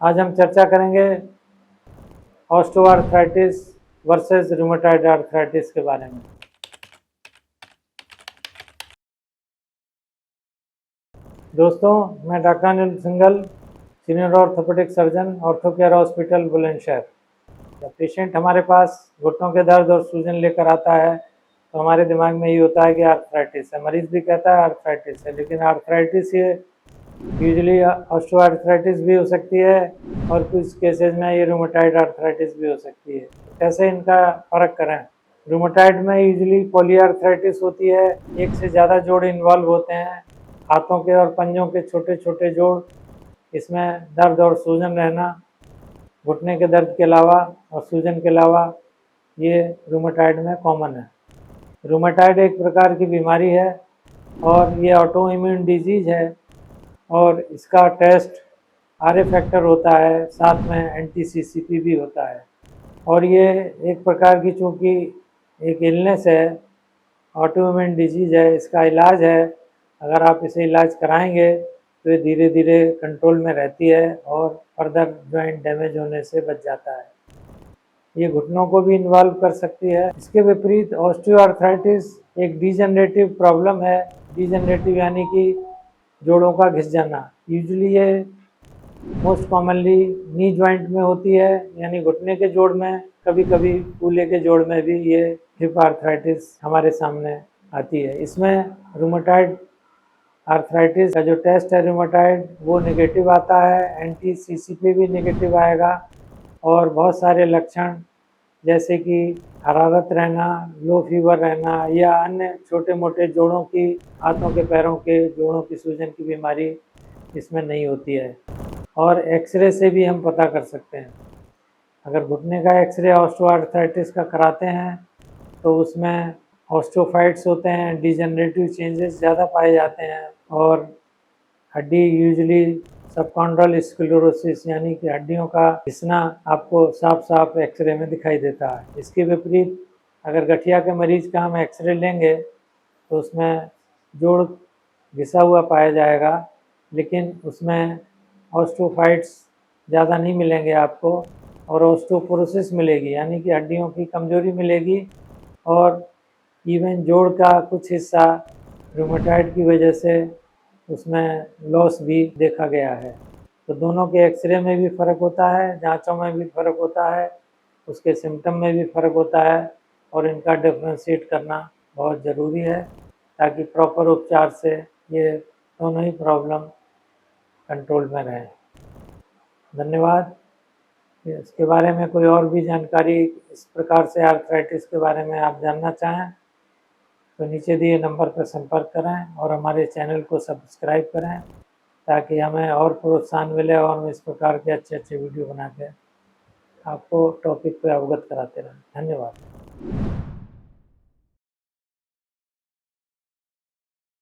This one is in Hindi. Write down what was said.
आज हम चर्चा करेंगे ऑस्टियोआर्थराइटिस वर्सेस रूमेटॉइड आर्थराइटिस के बारे में। दोस्तों, मैं doctor Anil Singhal, senior orthopaedic surgeon, Orthocare hospital Bulandshahr. जब पेशेंट हमारे पास घुटनों के दर्द और सूजन लेकर आता है तो हमारे दिमाग में ये होता है कि आर्थराइटिस है। मरीज भी कहता है आर्थराइटिस है, लेकिन आर्थराइटिस ये यूजुअली ऑस्टियोआर्थराइटिस भी हो सकती है और कुछ केसेस में ये रूमेटॉइड आर्थराइटिस भी हो सकती है। कैसे इनका फ़र्क करें? रूमेटॉइड में यूजुअली पॉलीआर्थराइटिस होती है, एक से ज़्यादा जोड़ इन्वॉल्व होते हैं, हाथों के और पंजों के छोटे छोटे जोड़, इसमें दर्द और सूजन रहना, घुटने के दर्द के अलावा और सूजन के अलावा ये रूमेटॉइड में कॉमन है। रूमेटॉइड एक प्रकार की बीमारी है और ये ऑटो इम्यून डिजीज है और इसका टेस्ट आरए फैक्टर होता है, साथ में एंटी-सीसीपी भी होता है। और ये एक प्रकार की, चूँकि एक इलनेस है, ऑटो इम्यून डिजीज है, इसका इलाज है। अगर आप इसे इलाज कराएंगे तो ये धीरे धीरे कंट्रोल में रहती है और फर्दर जॉइंट डैमेज होने से बच जाता है। ये घुटनों को भी इन्वॉल्व कर सकती है। इसके विपरीत ऑस्टियोआर्थराइटिस एक डिजेनरेटिव प्रॉब्लम है। डिजेनरेटिव यानी कि जोड़ों का घिस जाना। यूजुअली ये मोस्ट कॉमनली नी जॉइंट में होती है, यानी घुटने के जोड़ में, कभी कभी कूल्हे के जोड़ में भी ये हिप आर्थराइटिस हमारे सामने आती है। इसमें रूमेटॉइड आर्थराइटिस का जो टेस्ट है रूमेटॉइड, वो नेगेटिव आता है, एंटी-सीसीपी भी नेगेटिव आएगा और बहुत सारे लक्षण जैसे कि हरारत रहना, लो फीवर रहना या अन्य छोटे मोटे जोड़ों की, हाथों के पैरों के जोड़ों की सूजन की बीमारी इसमें नहीं होती है। और एक्सरे से भी हम पता कर सकते हैं। अगर घुटने का एक्सरे ऑस्टियोआर्थराइटिस का कराते हैं तो उसमें ऑस्टियोफाइट्स होते हैं, डिजेनरेटिव चेंजेस ज़्यादा पाए जाते हैं और हड्डी यूजुअली सबकॉन्ड्रल स्क्लेरोसिस यानी कि हड्डियों का घिसना आपको साफ साफ एक्सरे में दिखाई देता है। इसके विपरीत अगर गठिया के मरीज का हम एक्सरे लेंगे तो उसमें जोड़ घिसा हुआ पाया जाएगा, लेकिन उसमें ऑस्टियोफाइट्स ज़्यादा नहीं मिलेंगे आपको और ऑस्टियोपोरोसिस मिलेगी, यानी कि हड्डियों की कमजोरी मिलेगी और इवन जोड़ का कुछ हिस्सा रूमेटॉइड की वजह से उसमें लॉस भी देखा गया है। तो दोनों के एक्सरे में भी फ़र्क होता है, जांचों में भी फ़र्क होता है, उसके सिम्टम में भी फ़र्क होता है और इनका डिफ्रेंशिएट करना बहुत ज़रूरी है ताकि प्रॉपर उपचार से ये दोनों ही प्रॉब्लम कंट्रोल में रहें। धन्यवाद। इसके बारे में कोई और भी जानकारी, इस प्रकार से आर्थराइटिस के बारे में आप जानना चाहें तो नीचे दिए नंबर पर संपर्क करें और हमारे चैनल को सब्सक्राइब करें ताकि हमें और प्रोत्साहन मिले और हम इस प्रकार के अच्छे अच्छे वीडियो बना के आपको टॉपिक पे अवगत कराते रहें। धन्यवाद।